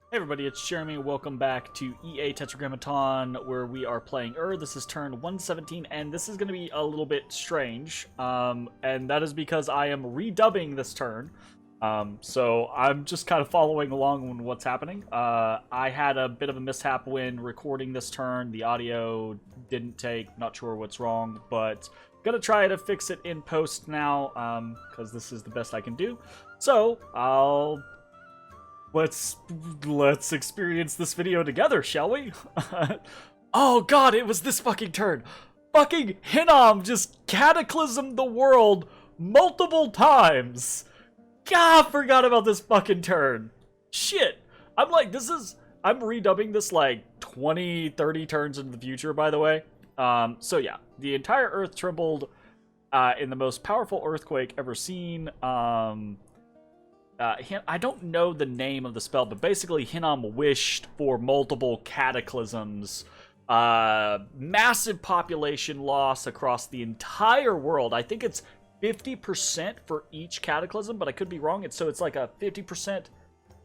Hey everybody, it's Jeremy. Welcome back to EA Tetragrammaton, where we are playing This is turn 117, and this is going to be a little bit strange, and that is because I am redubbing this turn. So I'm just kind of following along on what's happening. I had a bit of a mishap when recording this turn. The audio didn't take, not sure what's wrong, but gonna try to fix it in post now, because this is the best I can do. So let's experience this video together, shall we? Oh god, it was this fucking turn. Fucking Hinnom just cataclysmed the world multiple times. God, I forgot about this fucking turn. Shit. I'm redubbing this like 20, 30 turns into the future, by the way. So yeah, the entire earth trembled in the most powerful earthquake ever seen. I don't know the name of the spell, but basically Hinnom wished for multiple cataclysms, massive population loss across the entire world. I think it's 50% for each cataclysm, but I could be wrong. It's like a 50%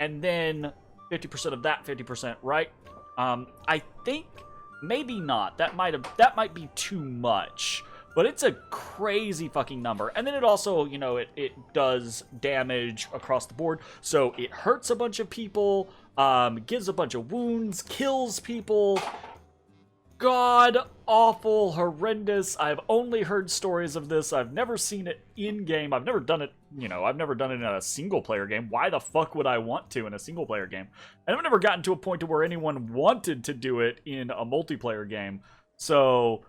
and then 50% of that 50%, right? I think maybe not. That might be too much. But it's a crazy fucking number. And then it also, you know, it does damage across the board. So it hurts a bunch of people, gives a bunch of wounds, kills people. God awful, horrendous. I've only heard stories of this. I've never seen it in game. I've never done it, you know, I've never done it in a single player game. Why the fuck would I want to in a single player game? And I've never gotten to a point to where anyone wanted to do it in a multiplayer game. So,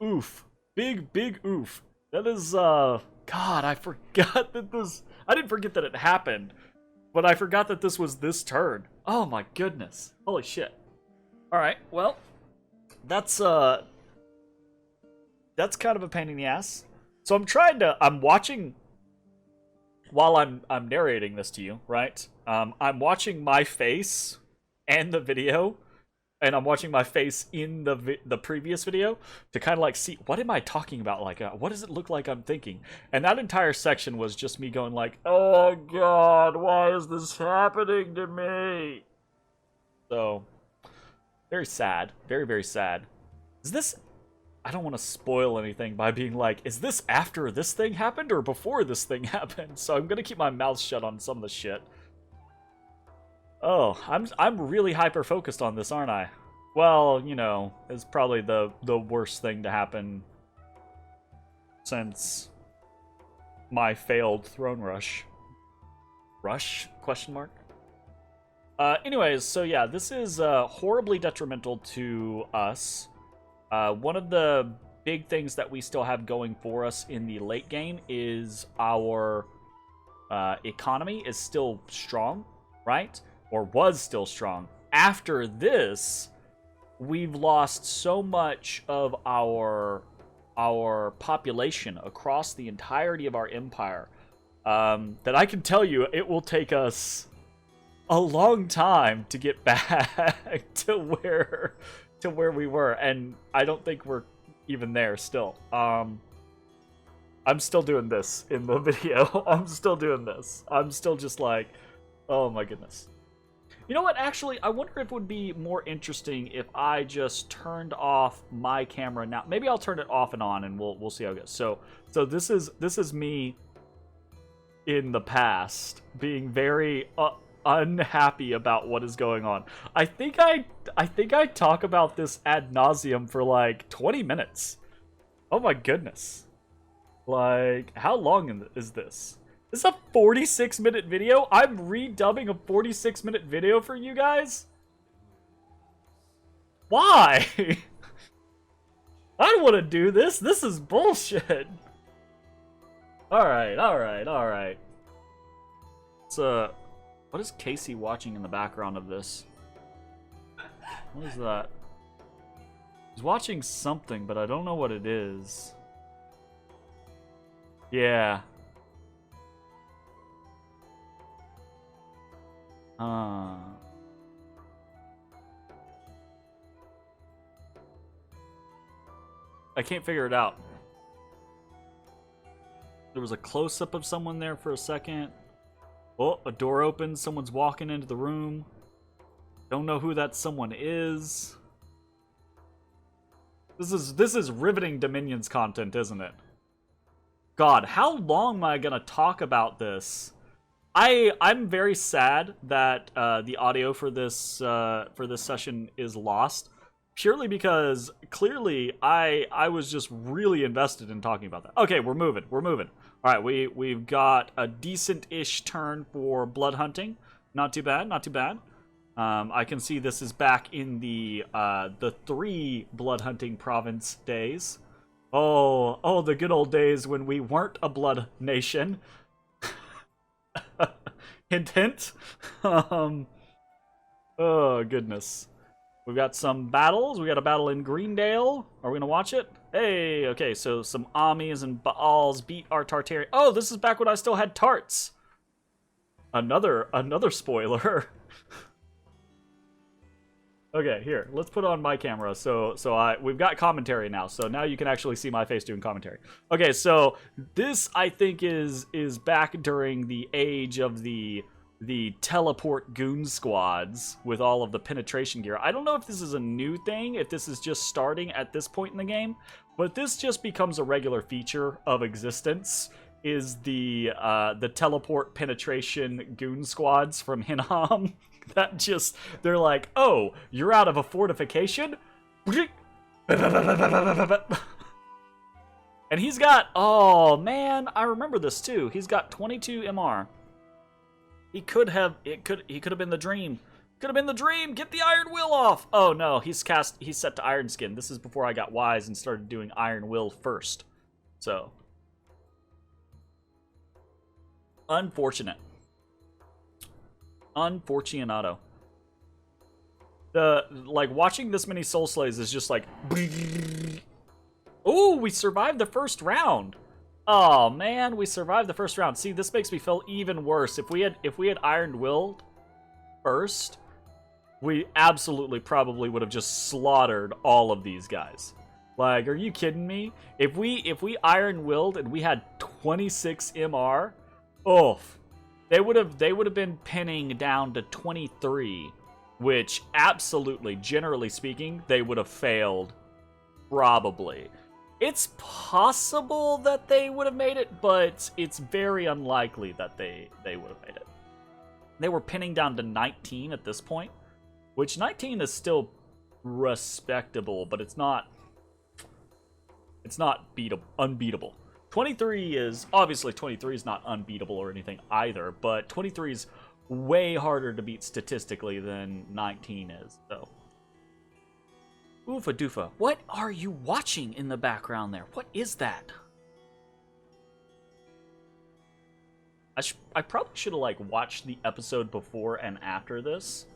oof. Big oof. That is, God, I forgot that this... I didn't forget that it happened, but I forgot that this was this turn. Oh my goodness. Holy shit. Alright, well, that's kind of a pain in the ass. So I'm watching, while I'm narrating this to you, right? I'm watching my face and the video, and I'm watching my face in the previous video to kind of like see, what am I talking about? Like, what does it look like I'm thinking? And that entire section was just me going like, oh god, why is this happening to me? So, very sad. Very, very sad. Is this... I don't want to spoil anything by being like, is this after this thing happened or before this thing happened? So I'm gonna keep my mouth shut on some of the shit. Oh, I'm really hyper-focused on this, aren't I? Well, you know, it's probably the worst thing to happen since my failed throne rush. Rush? Question mark? Anyways, so yeah, this is horribly detrimental to us. One of the big things that we still have going for us in the late game is our economy is still strong, right? Or was still strong. After this, we've lost so much of our population across the entirety of our empire that I can tell you it will take us a long time to get back to where we were, and I don't think we're even there still. I'm still doing this in the video. I'm still doing this. I'm still just like, oh my goodness. You know what, actually, I wonder if it would be more interesting if I just turned off my camera now. Maybe I'll turn it off and on, and we'll see how it goes. So this is me in the past being very unhappy about what is going on. I think I talk about this ad nauseum for like 20 minutes. Oh my goodness. Like, how long is this? This is a 46-minute video? I'm redubbing a 46-minute video for you guys? Why? I don't want to do this. This is bullshit. Alright. So, what is Casey watching in the background of this? What is that? He's watching something, but I don't know what it is. Yeah. I can't figure it out. There was a close-up of someone there for a second. Oh, a door opens. Someone's walking into the room. Don't know who that someone is. This is riveting Dominions content, isn't it? God, how long am I gonna talk about this? I'm very sad that the audio for this session is lost, purely because clearly I was just really invested in talking about that. Okay, we're moving. All right, we've got a decent-ish turn for blood hunting. Not too bad. I can see this is back in the 3 blood hunting province days. Oh, the good old days when we weren't a blood nation. Hint, hint. Oh, goodness. We've got some battles. We got a battle in Greendale. Are we going to watch it? Hey, okay, so some Amis and Baals beat our Tartarian. Oh, this is back when I still had tarts. Another spoiler. Okay, here, let's put on my camera. We've got commentary now, so now you can actually see my face doing commentary. Okay, so this I think is back during the age of the teleport goon squads with all of the penetration gear. I don't know if this is a new thing, if this is just starting at this point in the game, but this just becomes a regular feature of existence. Is the teleport penetration goon squads from Hinham. That just, they're like, oh, you're out of a fortification? And he's got, oh man, I remember this too. He's got 22 MR. He could have been the dream. Could have been the dream. Get the Iron Will off. Oh no, he's set to Iron Skin. This is before I got wise and started doing Iron Will first. So, unfortunate. Unfortunato. Watching this many Soul Slays is just like, oh, we survived the first round. Oh man, we survived the first round. See, this makes me feel even worse. If we had Iron Willed first, we absolutely probably would have just slaughtered all of these guys. Like, are you kidding me? If we Iron Willed and we had 26 MR, oh. They would have been pinning down to 23, which absolutely, generally speaking, they would have failed. Probably. It's possible that they would have made it, but it's very unlikely that they would have made it. They were pinning down to 19 at this point, which 19 is still respectable, but it's not unbeatable. 23 is, obviously 23 is not unbeatable or anything either, but 23 is way harder to beat statistically than 19 is, so. Oofa doofa. What are you watching in the background there? What is that? I probably should have, watched the episode before and after this.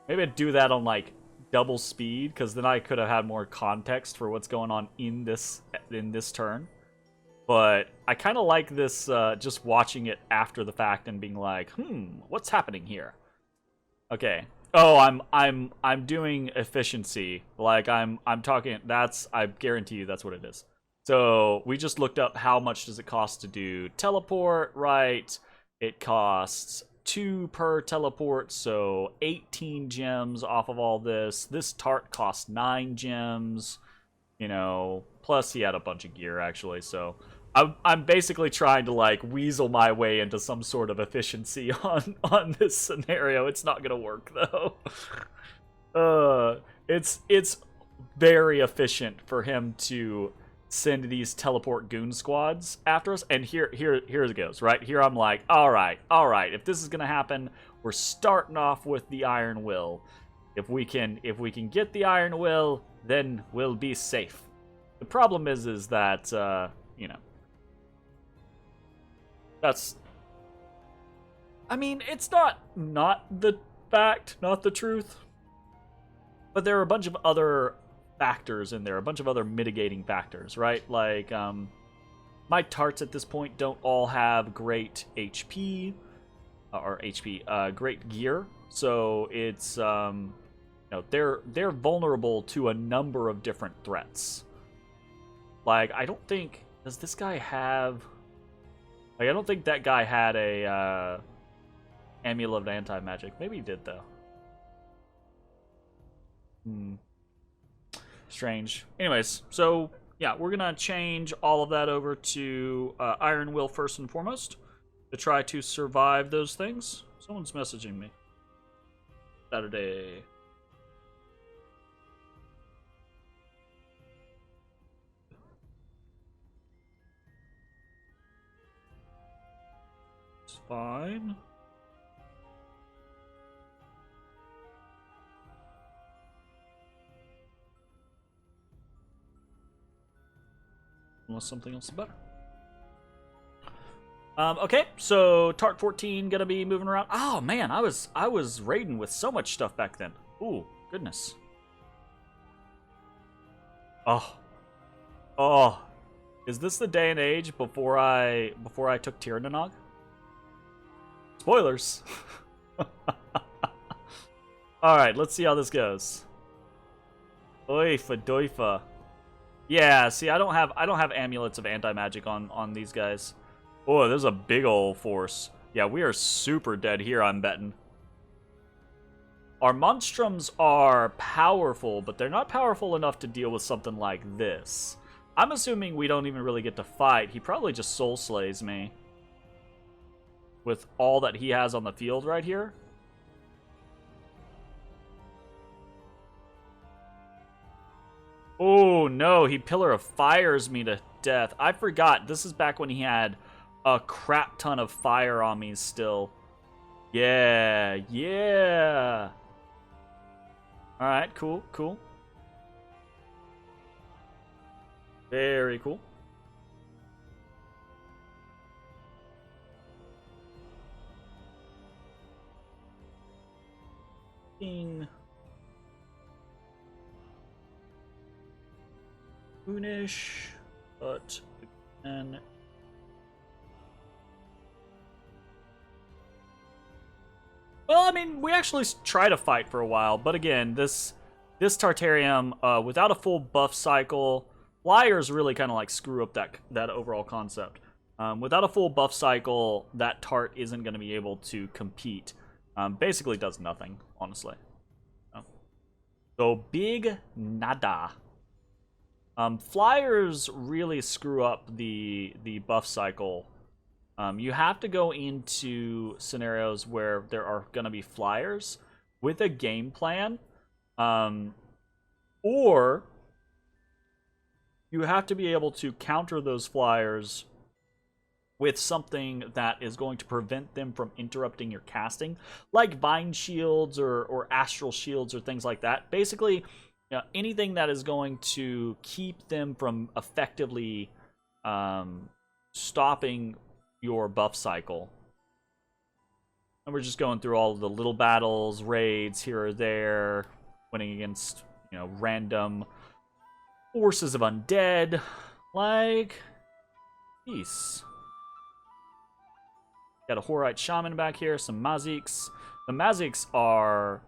Maybe I'd do that on, double speed, because then I could have had more context for what's going on in this turn. But I kind of like this, just watching it after the fact and being like, what's happening here? Okay. Oh, I'm doing efficiency. I'm talking. I guarantee you that's what it is. So we just looked up how much does it cost to do teleport, right? It costs 2 per teleport, so 18 gems off of all this. This tart costs 9 gems. Plus he had a bunch of gear actually, so. I'm basically trying to weasel my way into some sort of efficiency on this scenario. It's not gonna work though. It's very efficient for him to send these teleport goon squads after us. And here it goes. Right here, I'm like, all right. If this is gonna happen, we're starting off with the Iron Will. If we can get the Iron Will, then we'll be safe. The problem is that that's, I mean, it's not the fact, not the truth, but there are a bunch of other factors in there, a bunch of other mitigating factors, right? My tarts at this point don't all have great HP, great gear, so it's, they're vulnerable to a number of different threats. I don't think, does this guy have... I don't think that guy had a Amulet of Anti-Magic. Maybe he did, though. Strange. Anyways, so yeah, we're gonna change all of that over to Iron Will first and foremost to try to survive those things. Someone's messaging me. Saturday. It's fine. Unless something else is better. Okay, so Tart 14 gonna be moving around. Oh man, I was raiding with so much stuff back then. Ooh, goodness. Oh, is this the day and age before I took Tirananog? Spoilers. All right, let's see how this goes. Oifa doifa. Yeah, see, I don't have amulets of anti-magic on these guys. Oh, there's a big old force. Yeah, we are super dead here, I'm betting. Our Monstroms are powerful, but they're not powerful enough to deal with something like this. I'm assuming we don't even really get to fight. He probably just soul slays me. With all that he has on the field right here. Oh no, he Pillar of Fires me to death. I forgot, this is back when he had a crap ton of fire on me still. Yeah, yeah. Alright, cool, cool. Very cool. Ding. Boonish, but again. Well, I mean, we actually try to fight for a while, but again, this Tartarium, without a full buff cycle, flyers really kind of like screw up that overall concept. Without a full buff cycle, that Tart isn't going to be able to compete. Basically does nothing, honestly. So big nada. Flyers really screw up the buff cycle. You have to go into scenarios where there are going to be flyers with a game plan, or you have to be able to counter those flyers with something that is going to prevent them from interrupting your casting, like Vine Shields or Astral Shields or things like that. Basically, anything that is going to keep them from effectively stopping your buff cycle. And we're just going through all of the little battles, raids here or there, winning against, random forces of undead, like peace. Got a Horite Shaman back here, some Maziks. The Maziks are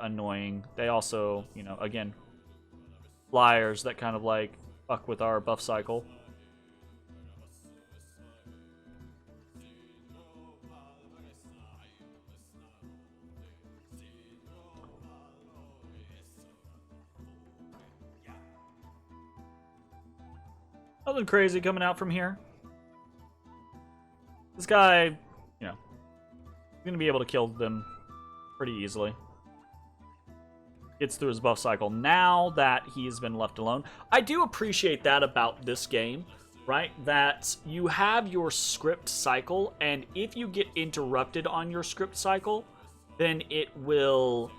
annoying. They also, again, flyers that kind of like fuck with our buff cycle. Nothing crazy coming out from here. This guy, gonna be able to kill them pretty easily. Gets through his buff cycle now that he's been left alone. I do appreciate that about this game, right? That you have your script cycle, and if you get interrupted on your script cycle, then it will,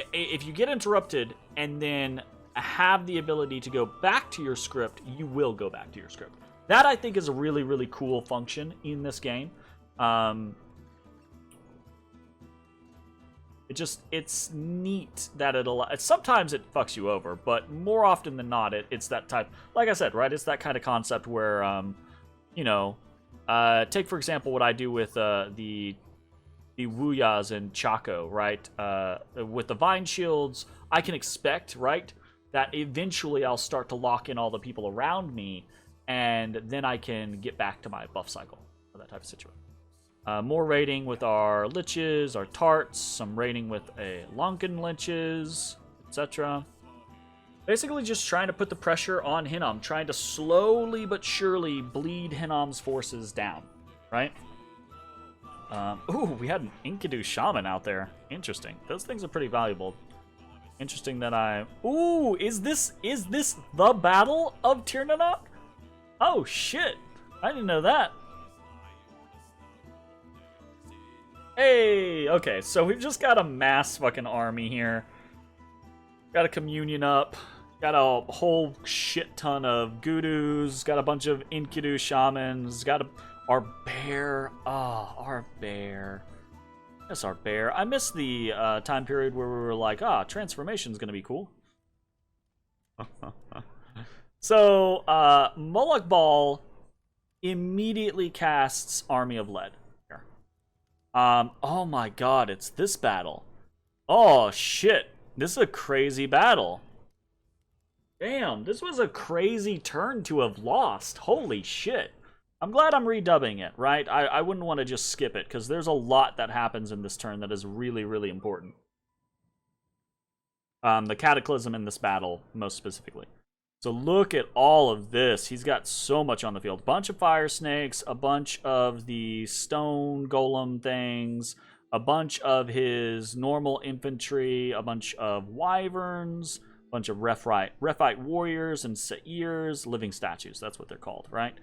if you get interrupted and then have the ability to go back to your script, you will go back to your script. That, I think, is a really, really cool function in this game. It's neat that sometimes it fucks you over, but more often than not, it's that type, like I said, right? It's that kind of concept where, take, for example, what I do with, the Wuyas and Chaco, right? With the Vine Shields, I can expect, right, that eventually I'll start to lock in all the people around me, and then I can get back to my buff cycle, or that type of situation. More raiding with our liches, our tarts, some raiding with a Lankan liches, etc. Basically just trying to put the pressure on Hinnom, trying to slowly but surely bleed Hinnom's forces down, right? Ooh, we had an Enkidu Shaman out there. Interesting. Those things are pretty valuable. Interesting that I... Ooh, is this the Battle of Tirnanok? Oh, shit. I didn't know that. Hey, okay, so we've just got a mass fucking army here. Got a communion up. Got a whole shit ton of Gudus. Got a bunch of Enkidu Shamans. Got our bear. Oh, our bear. Yes, our bear. I missed the time period where we were like, transformation's gonna be cool. So, Moloch Ball immediately casts Army of Lead. Here. Oh my god, it's this battle. Oh, shit. This is a crazy battle. Damn, this was a crazy turn to have lost. Holy shit. I'm glad I'm redubbing it, right? I wouldn't want to just skip it, because there's a lot that happens in this turn that is really, really important. The Cataclysm in this battle, most specifically. So look at all of this. He's got so much on the field. Bunch of Fire Snakes, a bunch of the Stone Golem things, a bunch of his normal infantry, a bunch of Wyverns, a bunch of Rephite Warriors and Sairs, living statues. That's what they're called, right?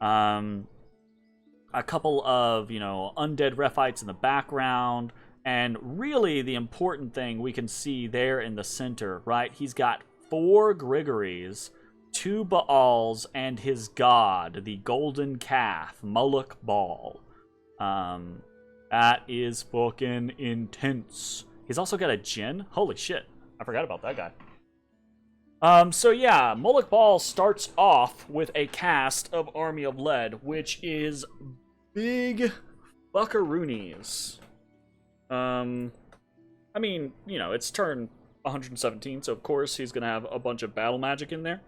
A couple of, undead Rephites in the background, and really the important thing we can see there in the center, right? He's got 4 Grigories, 2 Baals, and his god, the golden calf, Moloch Ball. That is fucking intense. He's also got a Jinn. Holy shit. I forgot about that guy. So yeah, Moloch Ball starts off with a cast of Army of Lead, which is big buckaroonies. I mean, it's turn 117, so of course he's gonna have a bunch of battle magic in there.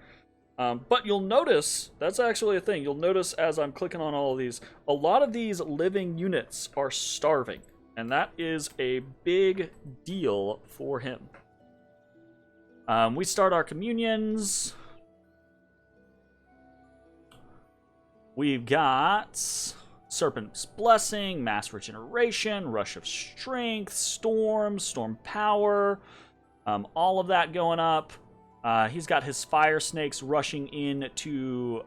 But you'll notice, that's actually a thing, you'll notice as I'm clicking on all of these, a lot of these living units are starving, and that is a big deal for him. We start our communions. We've got Serpent's Blessing, Mass Regeneration, Rush of Strength, Storm Power, all of that going up. He's got his Fire Snakes rushing in to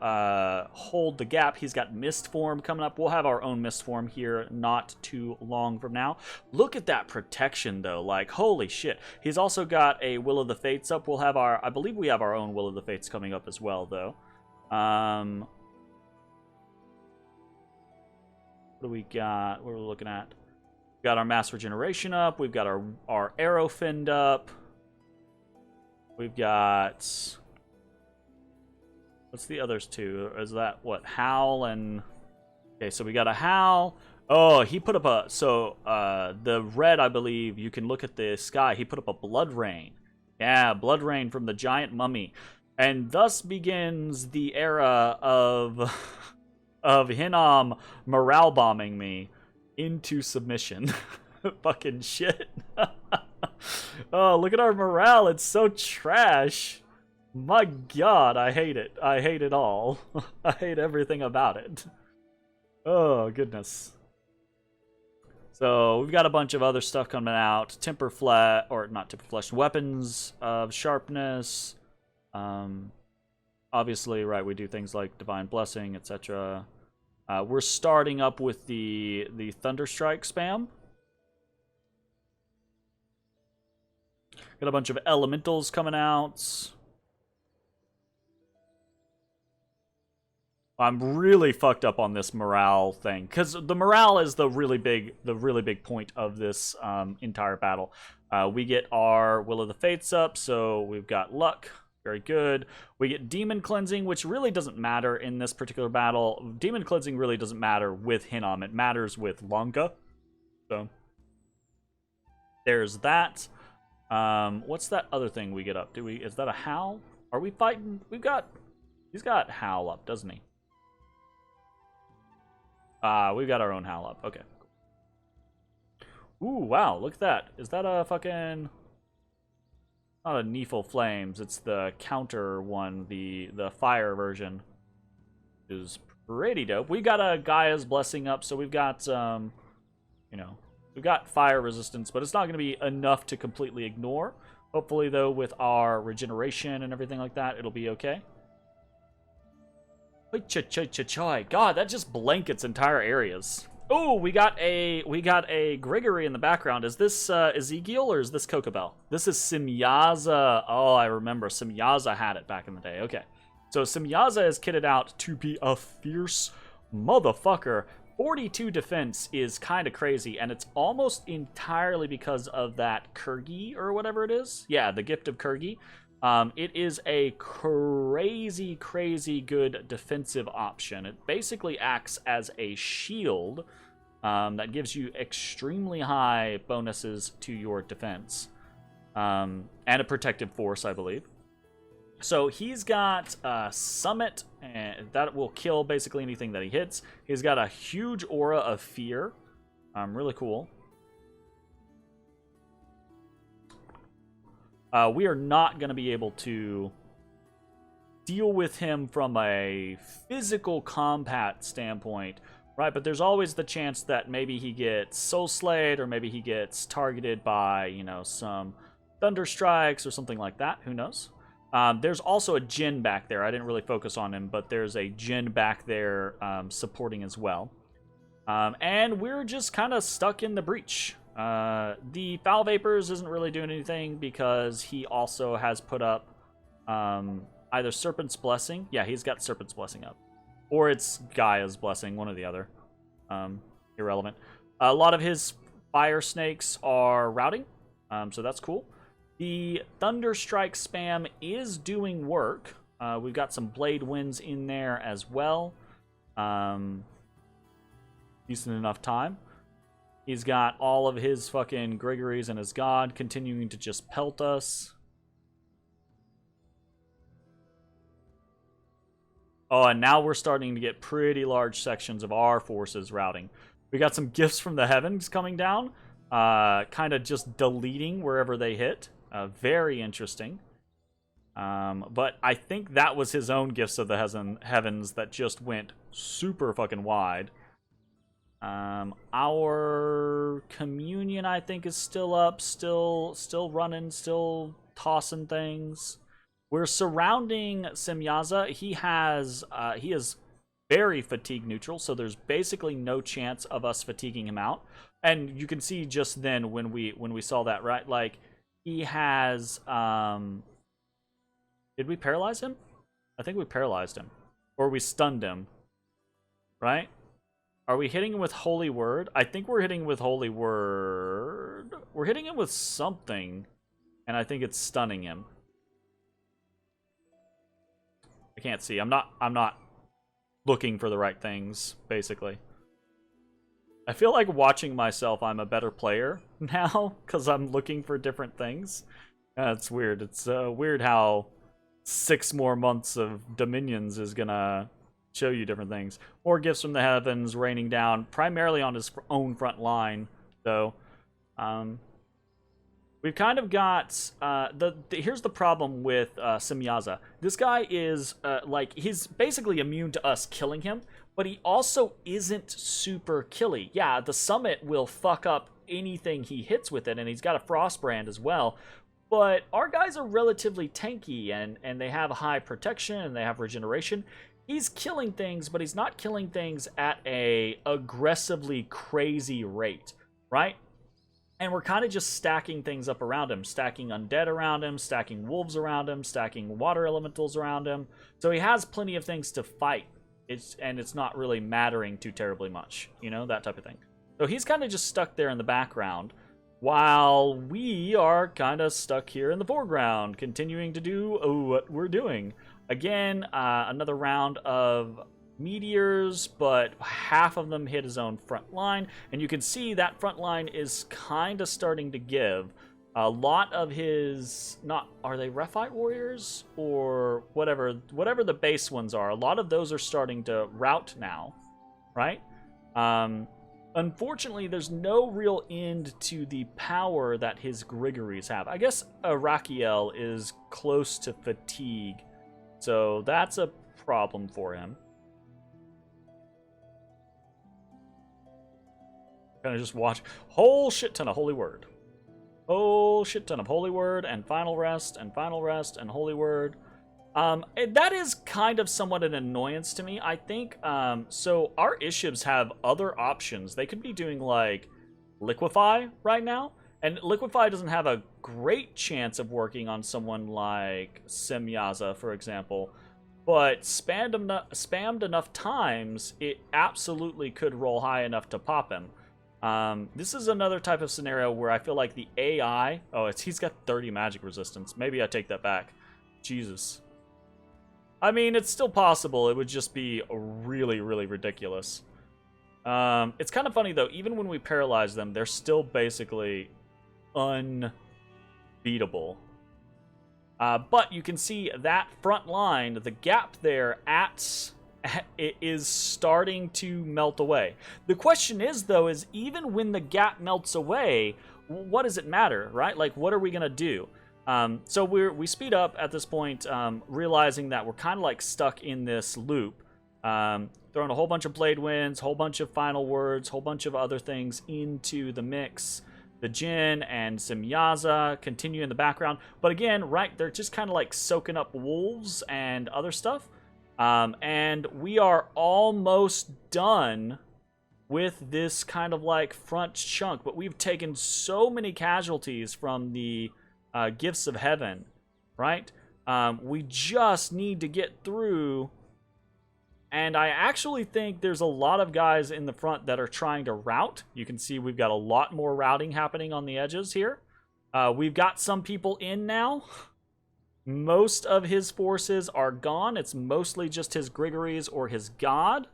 hold the gap. He's got Mist Form coming up. We'll have our own Mist Form here not too long from now. Look at that protection, though. Like, holy shit. He's also got a Will of the Fates up. We'll have I believe we have our own Will of the Fates coming up as well, though. What do we got? What are we looking at? We've got our Mass Regeneration up. We've got our Arrow Finned up. We've got... What's the others two? Is that, what, Howl and... Okay, so we got a Howl. Oh, he put up a... So, the red, I believe, you can look at the sky. He put up a Blood Rain. Yeah, Blood Rain from the Giant Mummy. And thus begins the era of... of Hinnom morale bombing me into submission. Fucking shit. Oh, look at our morale. It's so trash. My god, I hate it. I hate it all. I hate everything about it. Oh, goodness. So, we've got a bunch of other stuff coming out. Temper Flesh, or not Temper Flesh, Weapons of Sharpness. Obviously, right, we do things like Divine Blessing, etc. We're starting up with the Thunderstrike spam. Got a bunch of elementals coming out. I'm really fucked up on this morale thing, because the morale is the really big point of this entire battle. We get our Will of the Fates up, so we've got luck. Very good. We get Demon Cleansing, which really doesn't matter in this particular battle. Demon Cleansing really doesn't matter with Hinnom. It matters with Lanka. So, there's that. What's that other thing we get up? Is that a Howl? Are we fighting? He's got Howl up, doesn't he? We've got our own Howl up. Okay. Ooh, wow, look at that. Is that a fucking... Not a Neefle Flames, it's the counter one, the fire version. Is pretty dope. We got a Gaia's Blessing up, so we've got, you know, we've got fire resistance, but it's not going to be enough to completely ignore. Hopefully, though, with our regeneration and everything like that, it'll be okay. God, that just blankets entire areas. Oh, we got a Gregory in the background. Is this Ezekiel or is this Kokobel? This is Simyaza. Oh, I remember. Simyaza had it back in the day. Okay. So Simyaza is kitted out to be a fierce motherfucker. 42 defense is kind of crazy, and it's almost entirely because of that Kurgi or whatever it is. Yeah, the Gift of Kurgi. It is a crazy, crazy good defensive option. It basically acts as a shield that gives you extremely high bonuses to your defense. And a protective force, I believe. So he's got Summit, and that will kill basically anything that he hits. He's got a huge aura of fear. Really cool. We are not going to be able to deal with him from a physical combat standpoint, right? But there's always the chance that maybe he gets soul slayed, or maybe he gets targeted by, you know, some thunder strikes or something like that. Who knows? There's also a Jinn back there. I didn't really focus on him, but there's a Jinn back there supporting as well. And we're just kind of stuck in the breach. The Foul Vapors isn't really doing anything because he also has put up either Serpent's Blessing. Yeah, he's got Serpent's Blessing up. Or it's Gaia's Blessing, one or the other. Irrelevant. A lot of his Fire Snakes are routing, so that's cool. The Thunder Strike spam is doing work. We've got some Blade Winds in there as well. Decent enough time. He's got all of his fucking Gregories and his God continuing to just pelt us. Oh, and now we're starting to get pretty large sections of our forces routing. We got some gifts from the heavens coming down. Kind of just deleting wherever they hit. Very interesting. But I think that was his own gifts of the heavens that just went super fucking wide. Our communion, I think, is still up, still running, still tossing things. We're surrounding Simyaza. He is very fatigue neutral, so there's basically no chance of us fatiguing him out. And you can see just then when we saw that, right? Like, he has did we paralyze him? I think we paralyzed him. Or we stunned him. Right? Are we hitting him with Holy Word? I think we're hitting him with Holy Word. We're hitting him with something, and I think it's stunning him. I can't see. I'm not looking for the right things, basically. I feel like watching myself, I'm a better player now, because I'm looking for different things. It's weird. It's weird how 6 more months of Dominions is gonna show you different things. More gifts from the heavens raining down, primarily on his own front line, though. We've kind of got here's the problem with Simyaza. This guy is like, he's basically immune to us killing him, but he also isn't super killy. Yeah, the summit will fuck up anything he hits with it, and he's got a Frostbrand as well. But our guys are relatively tanky, and they have high protection, and they have regeneration. He's killing things, but he's not killing things at a aggressively crazy rate, right? And we're kind of just stacking things up around him, stacking undead around him, stacking wolves around him, stacking water elementals around him. So he has plenty of things to fight. It's not really mattering too terribly much, you know, that type of thing. So he's kind of just stuck there in the background, while we are kind of stuck here in the foreground, continuing to do what we're doing. Again, another round of meteors, but half of them hit his own front line, and you can see that front line is kind of starting to give. A lot of his, are they Rephite warriors or whatever the base ones are, a lot of those are starting to rout now, right? Unfortunately, there's no real end to the power that his Grigories have. I guess Rakiel is close to fatigue, so that's a problem for him. Kind of just watch. Whole shit ton of Holy Word. Whole shit ton of Holy Word and Final Rest and Final Rest and Holy Word. That is kind of somewhat an annoyance to me. I think, so our Ishibs have other options. They could be doing, like, Liquefy right now. And Liquefy doesn't have a great chance of working on someone like Semyaza, for example. But spammed enough times, it absolutely could roll high enough to pop him. This is another type of scenario where I feel like the AI... Oh, he's got 30 magic resistance. Maybe I take that back. Jesus. I mean, it's still possible. It would just be really, really ridiculous. It's kind of funny, though. Even when we paralyze them, they're still basically unbeatable. But you can see that front line, the gap there it is starting to melt away. The question is, though, is even when the gap melts away, what does it matter, right? Like, what are we going to do? So we speed up at this point, realizing that we're kind of like stuck in this loop. Throwing a whole bunch of Blade Winds, whole bunch of Final Words, whole bunch of other things into the mix. The Jin and Semyaza continue in the background. But again, right, they're just kind of like soaking up wolves and other stuff. And we are almost done with this kind of like front chunk. But we've taken so many casualties from the Gifts of Heaven, right? We just need to get through. And I actually think there's a lot of guys in the front that are trying to route. You can see we've got a lot more routing happening on the edges here. We've got some people in now. Most of his forces are gone. It's mostly just his Grigories or his God.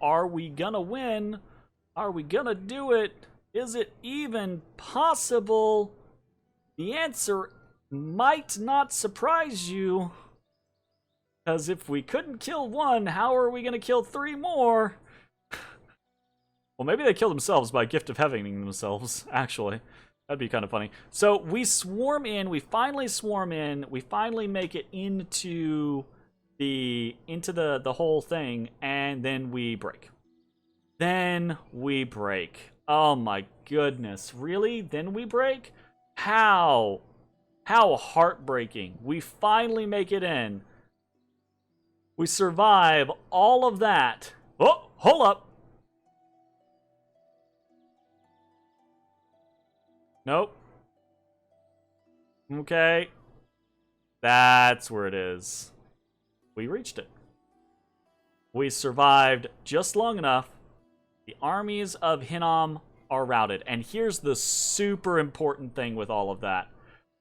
Are we gonna win? Are we gonna do it? Is it even possible? The answer might not surprise you. Because if we couldn't kill one, how are we going to kill 3 more? Well, maybe they kill themselves by Gift of Heavening themselves, actually. That'd be kind of funny. So we swarm in, we finally swarm in, we finally make it into the whole thing, and then we break. Then we break. Oh my goodness, really? Then we break? How? How heartbreaking. We finally make it in. We survive all of that. Oh, hold up. Nope. Okay. That's where it is. We reached it. We survived just long enough. The armies of Hinnom are routed. And here's the super important thing with all of that.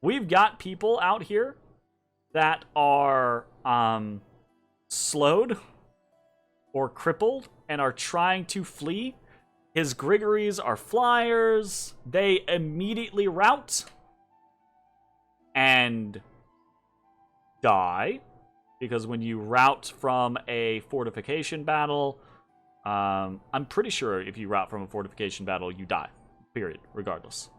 We've got people out here that are slowed or crippled and are trying to flee. His Grigories are flyers. They immediately rout and die, because when you rout from a fortification battle, I'm pretty sure if you rout from a fortification battle, you die, period, regardless.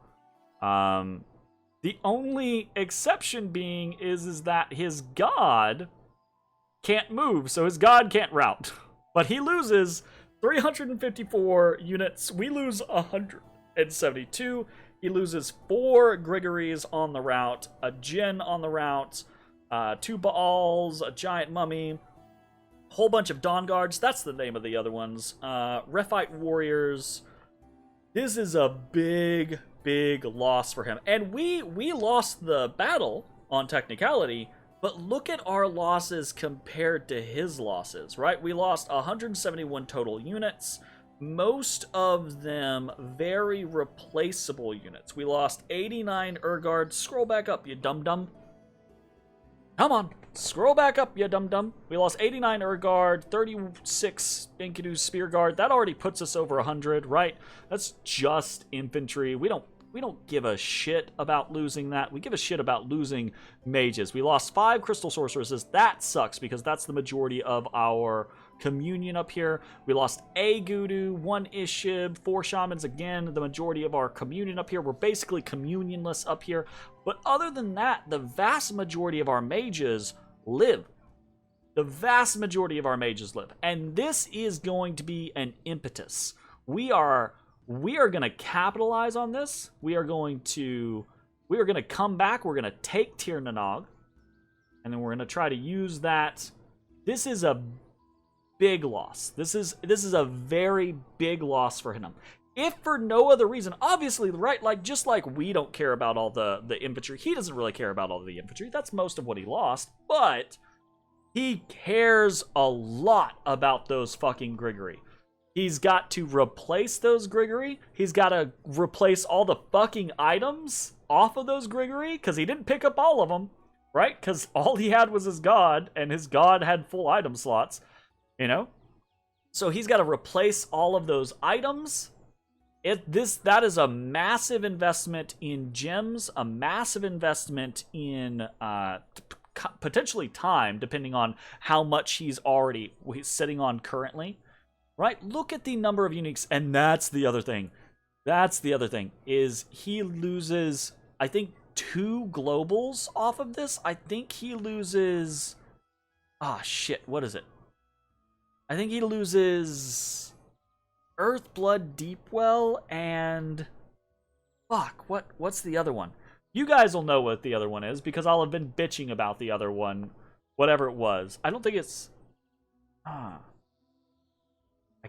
The only exception being is that his god can't move, so his god can't rout. But he loses 354 units. We lose 172. He loses 4 Grigories on the route, a Jin on the route, 2 Baals, a giant mummy, whole bunch of Dawn Guards. That's the name of the other ones. Rephite Warriors. This is a big, big loss for him. And we lost the battle on technicality, but look at our losses compared to his losses, right? We lost 171 total units, most of them very replaceable units. We lost 89 Urguards. Scroll back up, you dum-dum. Come on, scroll back up, you dum-dum. We lost 89 Urguard, 36 Enkidu Spear Guard. That already puts us over 100, right? That's just infantry. We don't give a shit about losing that. We give a shit about losing mages. We lost 5 Crystal Sorceresses. That sucks because that's the majority of our communion up here. We lost a Gudu, 1 Ishib, 4 Shamans again. The majority of our communion up here. We're basically communionless up here. But other than that, the vast majority of our mages live. The vast majority of our mages live. And this is going to be an impetus. We are going to capitalize on this. We are going to come back. We're going to take Tir Nanog. And then we're going to try to use that. This is a big loss. This is a very big loss for him. If for no other reason, obviously, right, like just like we don't care about all the infantry, he doesn't really care about all the infantry. That's most of what he lost, but he cares a lot about those fucking Grigori. He's got to replace those Grigori. He's got to replace all the fucking items off of those Grigori, because he didn't pick up all of them. Right? Because all he had was his god, and his god had full item slots, you know? So he's got to replace all of those items. That is a massive investment in gems, a massive investment in potentially time, depending on how much he's sitting on currently. Right? Look at the number of uniques, and that's the other thing. Is he loses, I think, 2 globals off of this. I think he loses... shit, what is it? I think he loses Earthblood Deepwell and... Fuck, what's the other one? You guys will know what the other one is, because I'll have been bitching about the other one, whatever it was. I don't think it's... I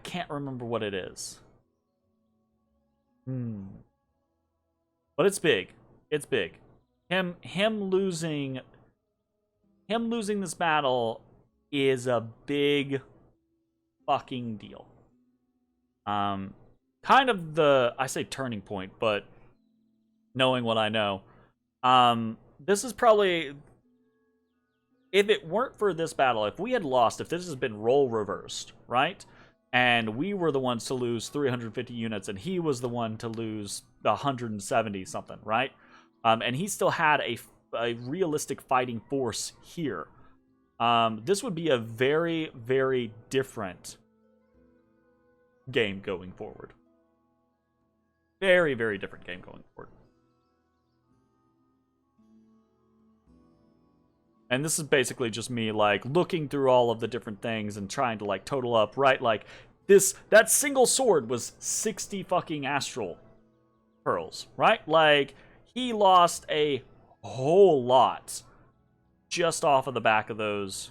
can't remember what it is. But it's big. It's big. Him losing this battle is a big fucking deal. Kind of I say turning point, but knowing what I know, this is probably, if it weren't for this battle, if we had lost, if this has been role reversed, right? And we were the ones to lose 350 units, and he was the one to lose 170 something, right? And he still had a realistic fighting force here. This would be a very, very different game going forward. Very, very different game going forward. And this is basically just me, like, looking through all of the different things and trying to, like, total up, right? Like, that single sword was 60 fucking astral pearls, right? Like, he lost a whole lot just off of the back of those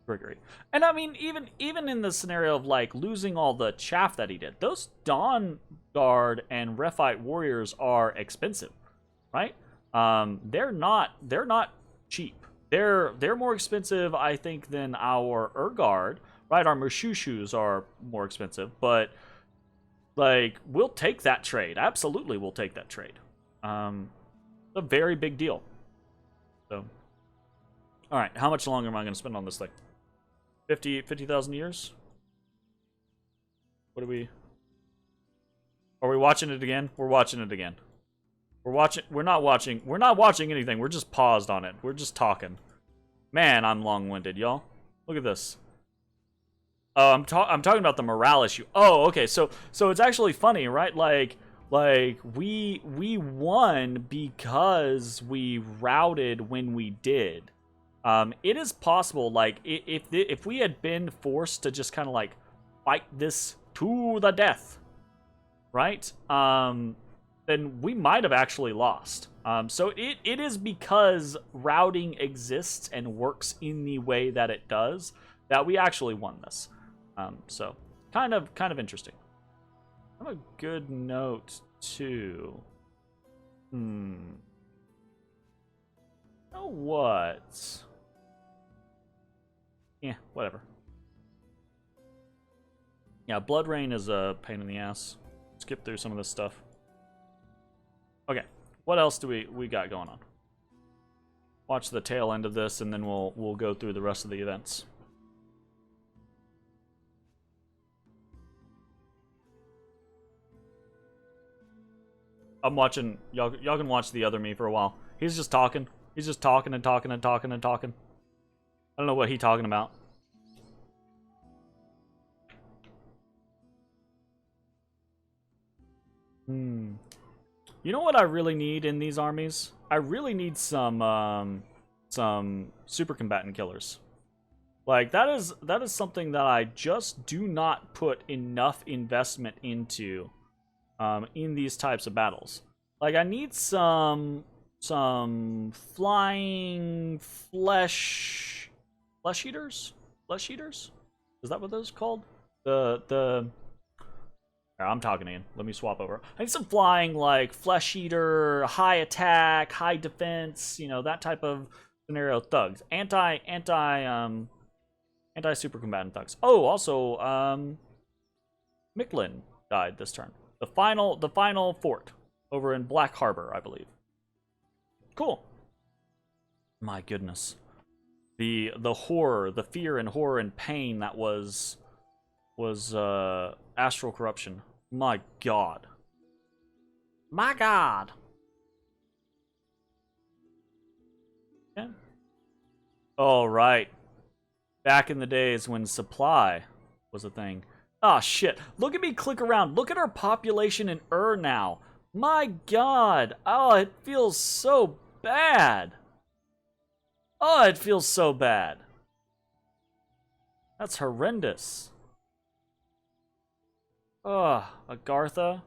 Grigori. And I mean, even in the scenario of, like, losing all the chaff that he did, those Dawn Guard and Rephite warriors are expensive, right? They're not cheap. They're more expensive, I think, than our Urguard, right? Our Mushushus are more expensive, but, like, we'll take that trade. Absolutely, we'll take that trade. A very big deal. So, all right, how much longer am I going to spend on this thing? 50,000 years? What are we watching it again? We're watching it again. We're not watching anything. We're just paused on it. We're just talking. Man, I'm long-winded, y'all. Look at this. Oh, I'm talking about the morale issue. Oh, okay. So it's actually funny, right? Like we won because we routed when we did. It is possible, like, if we had been forced to just kind of, like, fight this to the death, right? Then we might have actually lost. So it is because routing exists and works in the way that it does that we actually won this. So kind of interesting. I have a good note too. You know what? Yeah, whatever. Yeah, Blood Rain is a pain in the ass. Skip through some of this stuff. Okay, what else do we got going on? Watch the tail end of this, and then we'll go through the rest of the events. I'm watching. Y'all can watch the other me for a while. He's just talking. He's just talking and talking and talking and talking. I don't know what he's talking about. Hmm. You know what I really need in these armies? I really need some super combatant killers. Like that is something that I just do not put enough investment into in these types of battles. Like I need some flying flesh eaters? Flesh eaters? Is that what those are called? The I'm talking in. Let me swap over. I need some flying, like, flesh eater, high attack, high defense, you know, that type of scenario thugs. Anti-super combatant thugs. Oh, also, Micklin died this turn. The final fort over in Black Harbor, I believe. Cool. My goodness. The horror, the fear and horror and pain that was astral corruption. My god. My god. Yeah. Oh, right. Back in the days when supply was a thing. Ah, shit. Look at me click around. Look at our population in now. My god. Oh, it feels so bad. Oh, it feels so bad. That's horrendous. Ugh, Agartha.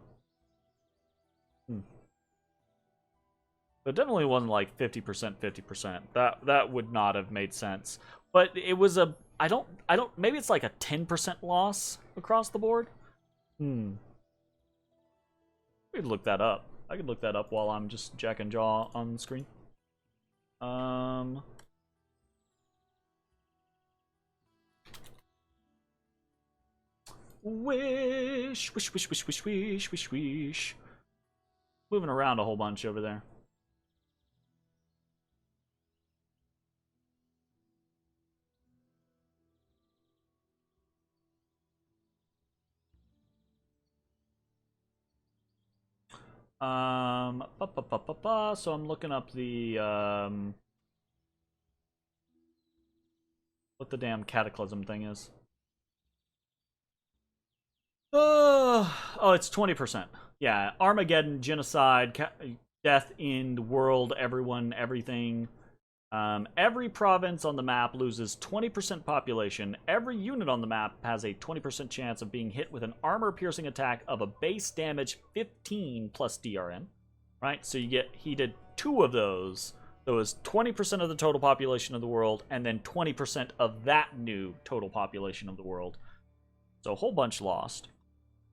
It definitely wasn't like 50%, 50%. That would not have made sense. But it was a I don't maybe it's like a 10% loss across the board. We could look that up. I could look that up while I'm just jack and jaw on the screen. Wish, wish, wish, wish, wish, wish, wish, wish. Moving around a whole bunch over there. So I'm looking up the what the damn cataclysm thing is. Oh, it's 20%. Yeah, Armageddon, genocide, death in the world, everyone, everything. Every province on the map loses 20% population. Every unit on the map has a 20% chance of being hit with an armor-piercing attack of a base damage 15 plus DRN. Right? So he did 2 of those. So it was 20% of the total population of the world, and then 20% of that new total population of the world. So a whole bunch lost.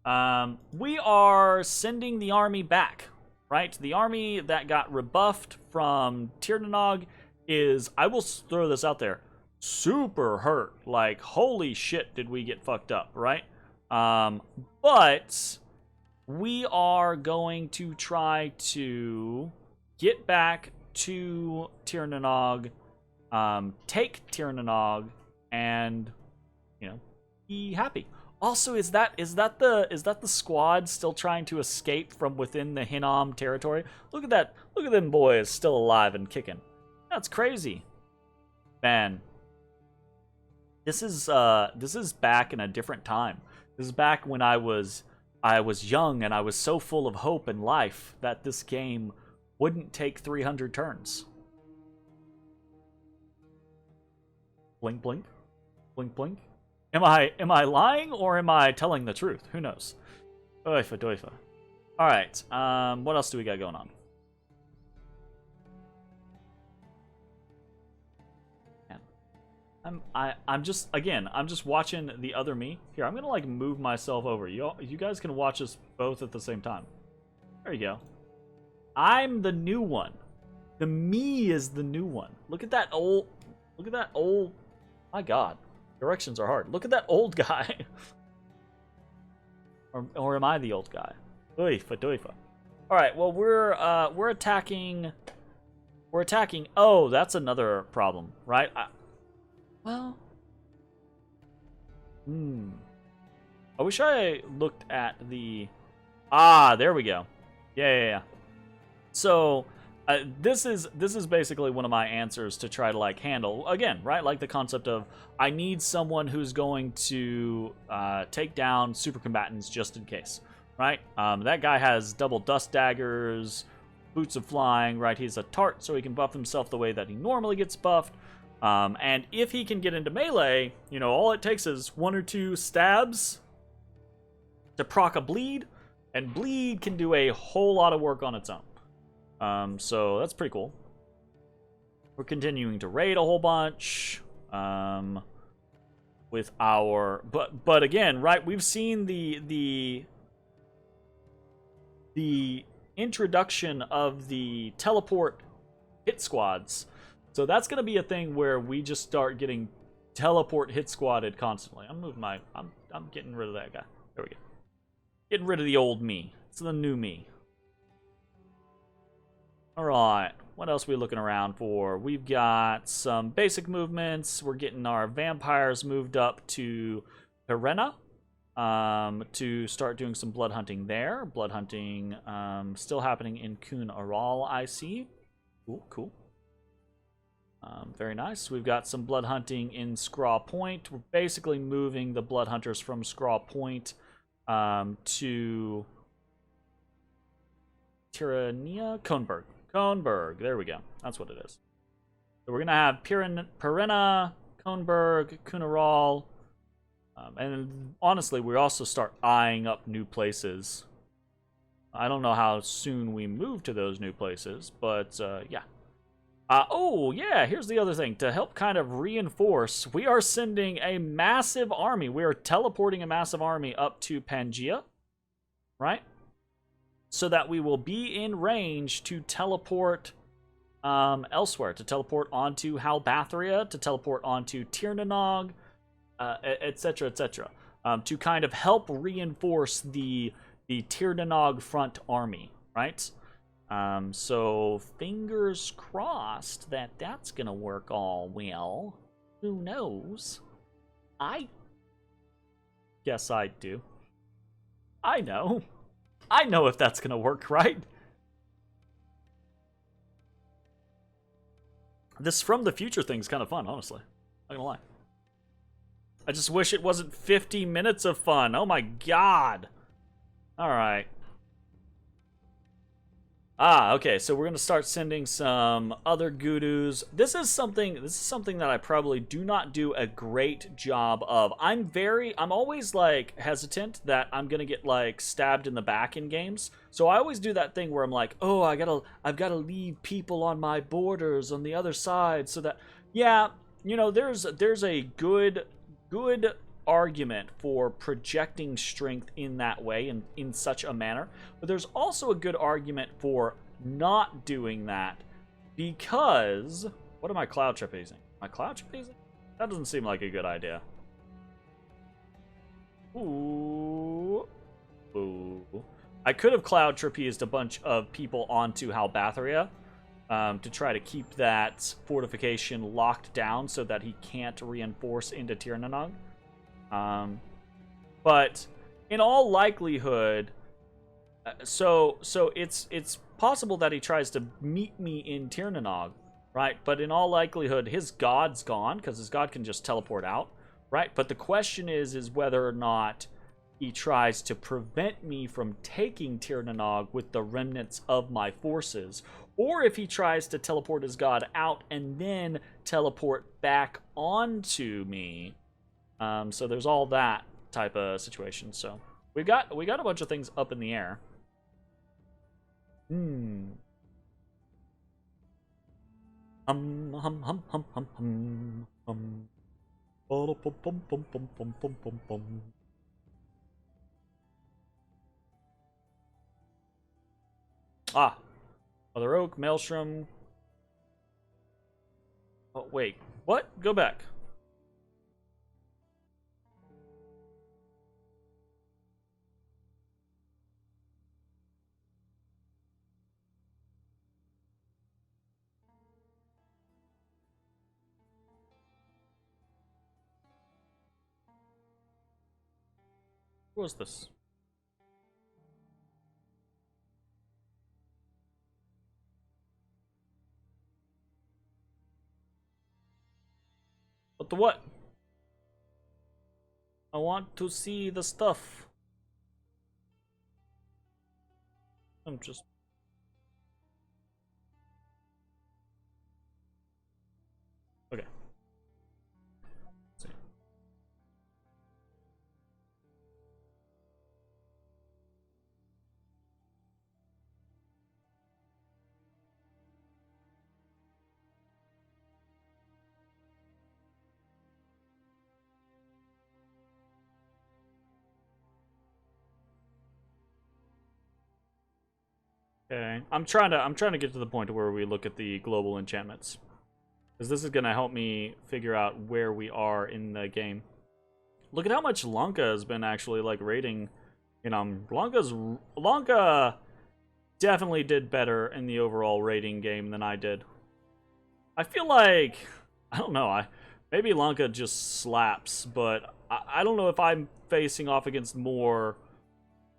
We are sending the army back, right? The army that got rebuffed from Tirnanog is, I will throw this out there, super hurt. Like, holy shit, did we get fucked up, right? But we are going to try to get back to Tirnanog, take Tirnanog, and, you know, be happy. Also, is that the squad still trying to escape from within the Hinnom territory? Look at that! Look at them boys still alive and kicking. That's crazy, man. This is back in a different time. This is back when I was young and I was so full of hope and life that this game wouldn't take 300 turns. Blink, blink, blink, blink. Am I lying or am I telling the truth? Who knows? Oifa doifa. Alright, what else do we got going on? Man. I'm just watching the other me. Here, I'm gonna like move myself over. You guys can watch us both at the same time. There you go. I'm the new one. The me is the new one. Look at that old my god. Directions are hard. Look at that old guy. or am I the old guy? Oifa doifa. Alright, well we're attacking. We're attacking. Oh, that's another problem, right? Well. I wish I looked at the. Ah, there we go. Yeah. So this is basically one of my answers to try to like handle again, right? Like the concept of I need someone who's going to take down super combatants just in case, right? That guy has double dust daggers, boots of flying, right? He's a tart, so he can buff himself the way that he normally gets buffed. And if he can get into melee, you know, all it takes is 1 or 2 stabs to proc a bleed, and bleed can do a whole lot of work on its own. So that's pretty cool. We're continuing to raid a whole bunch. With our, but again, right? We've seen the introduction of the teleport hit squads, so that's gonna be a thing where we just start getting teleport hit squadded constantly. I'm moving my, I'm getting rid of that guy. There we go. Getting rid of the old me. It's the new me. All right. What else are we looking around for? We've got some basic movements. We're getting our vampires moved up to Pirena to start doing some blood hunting there. Blood hunting still happening in Kun Aral, I see. Cool, cool. Very nice. We've got some blood hunting in Scraw Point. We're basically moving the blood hunters from Scraw Point to Tirania? Coneberg, there we go. That's what it is. So we're gonna have Pirena, Coneberg, Kunaral, and honestly, we also start eyeing up new places. I don't know how soon we move to those new places, but yeah. Oh yeah, here's the other thing. To help kind of reinforce, we are sending a massive army. We are teleporting a massive army up to Pangaea, right? So that we will be in range to teleport elsewhere, to teleport onto Halbathria, to teleport onto Tirnanog, etc., etc., to kind of help reinforce the Tirnanog front army, right? So fingers crossed that that's gonna work all well. Who knows? I guess I do. I know. I know if that's gonna work, right? This from the future thing's kind of fun, honestly. Not gonna lie. I just wish it wasn't 50 minutes of fun. Oh my god. Alright. Okay, so we're gonna start sending some other Gudus. This is something that I probably do not do a great job of. I'm always like hesitant that I'm gonna get like stabbed in the back in games. So I always do that thing where I'm like, oh, I've gotta leave people on my borders on the other side so that, yeah, you know, there's a good argument for projecting strength in that way and in such a manner, but there's also a good argument for not doing that, because what am I cloud trapezing? Am I cloud trapezing? That doesn't seem like a good idea. Ooh. I could have cloud trapezed a bunch of people onto Halbathria to try to keep that fortification locked down so that he can't reinforce into Tirnanog. But in all likelihood, so it's possible that he tries to meet me in Tirnanog, right? But in all likelihood, his god's gone because his god can just teleport out, right? But the question is whether or not he tries to prevent me from taking Tirnanog with the remnants of my forces, or if he tries to teleport his god out and then teleport back onto me. So there's all that type of situation. So we got a bunch of things up in the air. Mother Oak, Maelstrom. Oh wait, what? Go back. What was this? What the what? I want to see the stuff. I'm just... Okay. Let's see. Okay. I'm trying to get to the point where we look at the global enchantments. Because this is gonna help me figure out where we are in the game. Look at how much Lanka has been actually like rating. You know, Lanka definitely did better in the overall rating game than I did. I feel like, I don't know, maybe Lanka just slaps, but I don't know if I'm facing off against more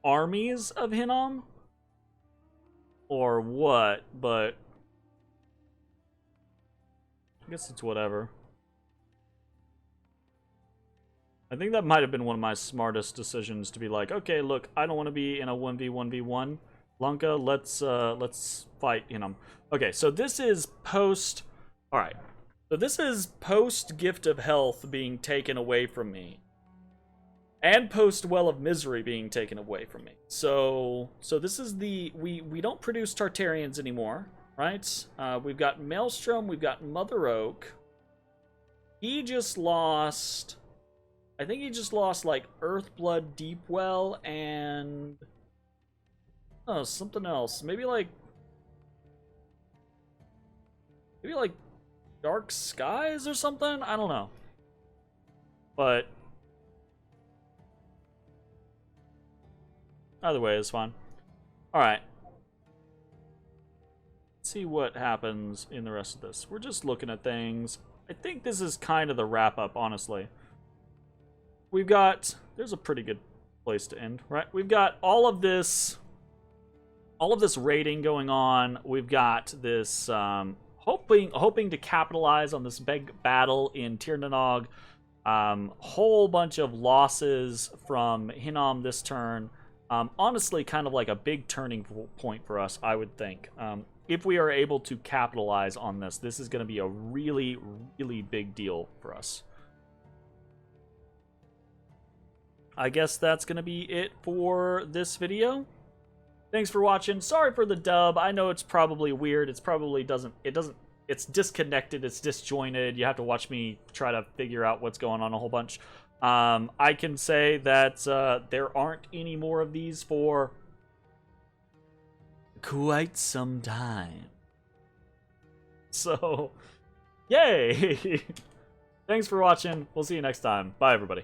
armies of Hinnom or what, but I guess it's whatever. I think that might have been one of my smartest decisions to be like, okay, look, I don't want to be in a 1v1v1. Lanka, let's fight Hinnom. Okay, so this is post... Alright. So this is post Gift of Health being taken away from me. And post Well of Misery being taken away from me. So this is the... We don't produce Tartarians anymore, right? We've got Maelstrom, we've got Mother Oak. He just lost... I think he just lost, like, Earthblood, Deepwell, and... Oh, something else. Maybe, like... Dark Skies or something? I don't know. But... either way, it's fine. Alright. Let's see what happens in the rest of this. We're just looking at things. I think this is kind of the wrap-up, honestly. We've got... There's a pretty good place to end, right? We've got all of this raiding going on. We've got this hoping to capitalize on this big battle in Tir Nanog. Whole bunch of losses from Hinnom this turn. Honestly, kind of like a big turning point for us, I would think. If we are able to capitalize on this, this is going to be a really, really big deal for us. I guess that's going to be it for this video. Thanks for watching. Sorry for the dub. I know it's probably weird. It's disconnected. It's disjointed. You have to watch me try to figure out what's going on a whole bunch. I can say that there aren't any more of these for quite some time. So, yay! Thanks for watching. We'll see you next time. Bye, everybody.